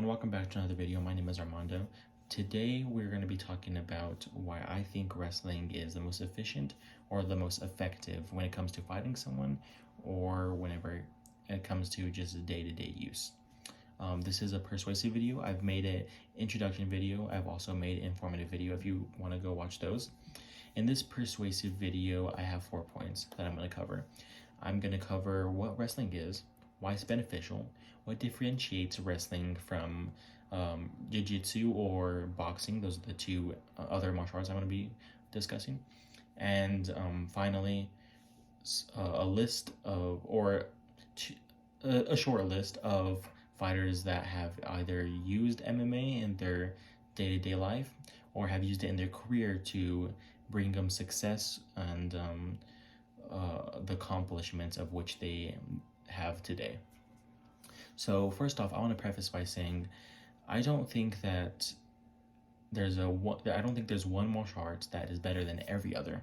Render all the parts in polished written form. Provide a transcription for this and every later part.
everyone, welcome back to another video. My name is Armando. Today we're going to be talking about why I think wrestling is the most efficient or the most effective when it comes to fighting someone or whenever it comes to just day-to-day use. This is a persuasive video. I've made an introduction video. I've also made an informative video if you want to go watch those. In this persuasive video, I have 4 points that I'm going to cover. I'm going to cover what wrestling is, why it's beneficial, what differentiates wrestling from jiu-jitsu or boxing. Those are the two other martial arts I'm going to be discussing. And finally, a short list of fighters that have either used MMA in their day-to-day life or have used it in their career to bring them success and the accomplishments of which they have today. So first off, I want to preface by saying I don't think there's one martial arts that is better than every other.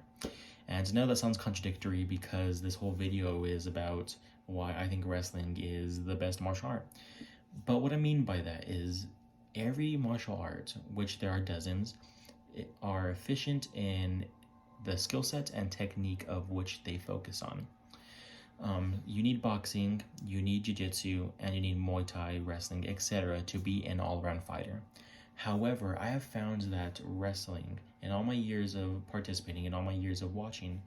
And I know that sounds contradictory because this whole video is about why I think wrestling is the best martial art. But what I mean by that is every martial art, which there are dozens, are efficient in the skill set and technique of which they focus on. You need boxing, you need jiu-jitsu, and you need Muay Thai, wrestling, etc. to be an all-around fighter. However, I have found that wrestling, in all my years of participating, in all my years of watching,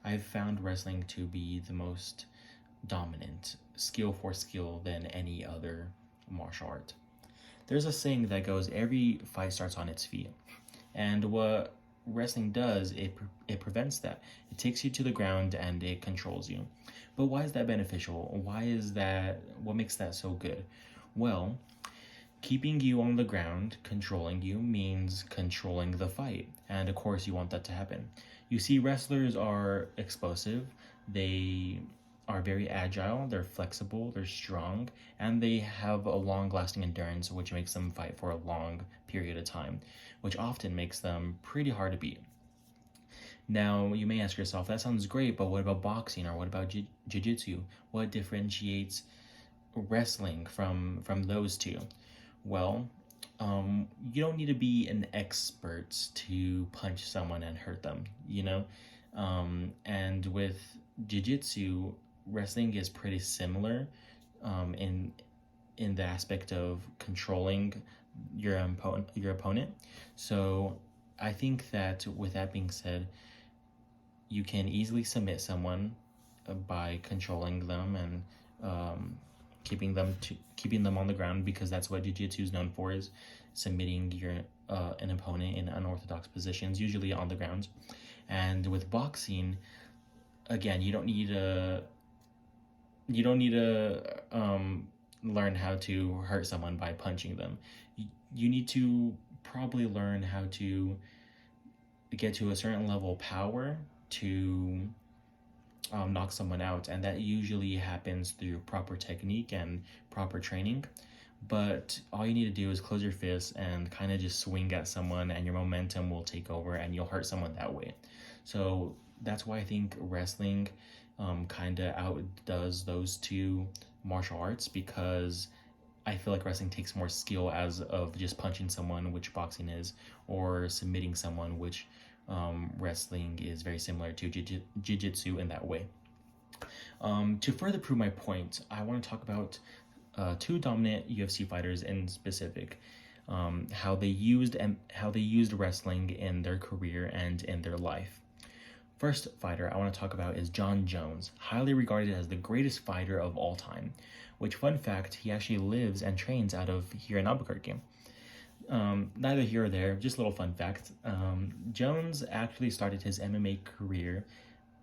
I've found wrestling to be the most dominant, skill for skill, than any other martial art. There's a saying that goes, every fight starts on its feet. And what wrestling does, it prevents that. It takes you to the ground and it controls you. But why is that beneficial? What makes that so good? Well, keeping you on the ground, controlling you, means controlling the fight. And of course you want that to happen. You see, wrestlers are explosive, they are very agile, they're flexible, they're strong, and they have a long-lasting endurance, which makes them fight for a long period of time, which often makes them pretty hard to beat. Now, you may ask yourself, that sounds great, but what about boxing, or what about jiu-jitsu? What differentiates wrestling from those two? Well, you don't need to be an expert to punch someone and hurt them, you know? And with jiu-jitsu, wrestling is pretty similar in the aspect of controlling your opponent. So I think that with that being said, you can easily submit someone by controlling them and keeping them on the ground, because that's what jiu-jitsu is known for, is submitting an opponent in unorthodox positions, usually on the ground. And with boxing, again, you don't need to learn how to hurt someone by punching them. You need to probably learn how to get to a certain level of power to knock someone out, and that usually happens through proper technique and proper training. But all you need to do is close your fists and kind of just swing at someone, and your momentum will take over and you'll hurt someone that way. So that's why I think wrestling kind of outdoes those two martial arts, because I feel like wrestling takes more skill as of just punching someone, which boxing is, or submitting someone, which wrestling is very similar to jiu-jitsu in that way. To further prove my point, I want to talk about two dominant UFC fighters in specific, how they used wrestling in their career and in their life. First fighter I want to talk about is Jon Jones, highly regarded as the greatest fighter of all time, which, fun fact, he actually lives and trains out of here in Albuquerque. Neither here or there, just a little fun fact. Jones actually started his MMA career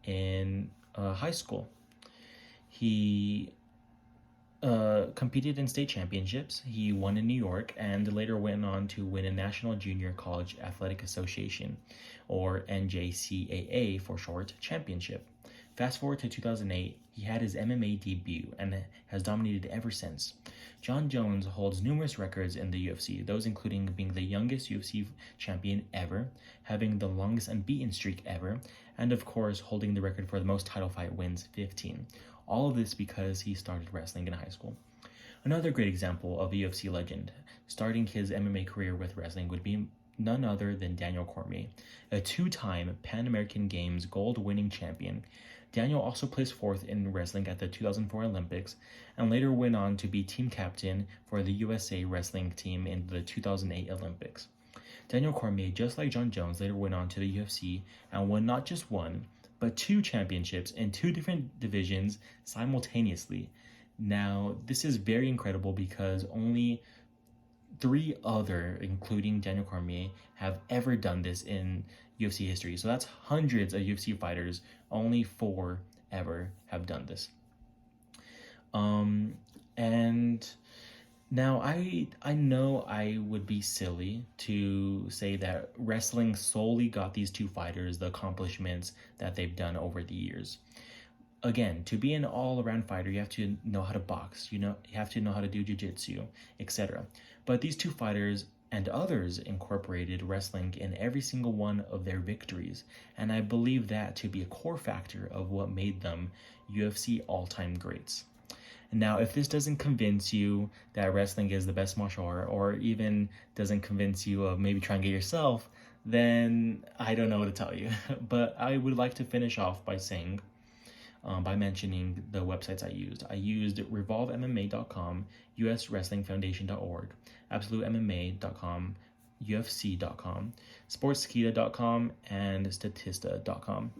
in high school. He competed in state championships. He won in New York and later went on to win a National Junior College Athletic Association, or NJCAA for short, championship. Fast forward to 2008, he had his MMA debut and has dominated ever since. Jon Jones holds numerous records in the UFC, those including being the youngest UFC champion ever, having the longest unbeaten streak ever, and of course holding the record for the most title fight wins, 15. All of this because he started wrestling in high school. Another great example of a UFC legend starting his MMA career with wrestling would be none other than Daniel Cormier, a two-time Pan American Games gold-winning champion. Daniel also placed fourth in wrestling at the 2004 Olympics and later went on to be team captain for the USA wrestling team in the 2008 Olympics. Daniel Cormier, just like Jon Jones, later went on to the UFC and won not just one, but two championships in two different divisions simultaneously. Now, this is very incredible because only three other, including Daniel Cormier, have ever done this in UFC history. So that's hundreds of UFC fighters. Only four ever have done this. And now I know I would be silly to say that wrestling solely got these two fighters the accomplishments that they've done over the years. Again, to be an all-around fighter, you have to know how to box, you have to know how to do jiu-jitsu, etc. But these two fighters and others incorporated wrestling in every single one of their victories, and I believe that to be a core factor of what made them UFC all-time greats. Now, if this doesn't convince you that wrestling is the best martial art, or even doesn't convince you of maybe trying it yourself, then I don't know what to tell you. But I would like to finish off by saying, by mentioning the websites I used. I used revolvemma.com, uswrestlingfoundation.org, absolutemma.com, ufc.com, sportskeeda.com, and statista.com.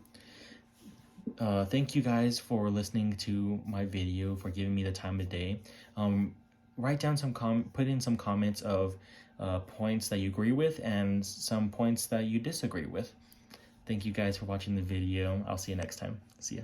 Thank you guys for listening to my video, for giving me the time of day. Write down put in some comments of points that you agree with and some points that you disagree with. Thank you guys for watching the video. I'll see you next time. See ya.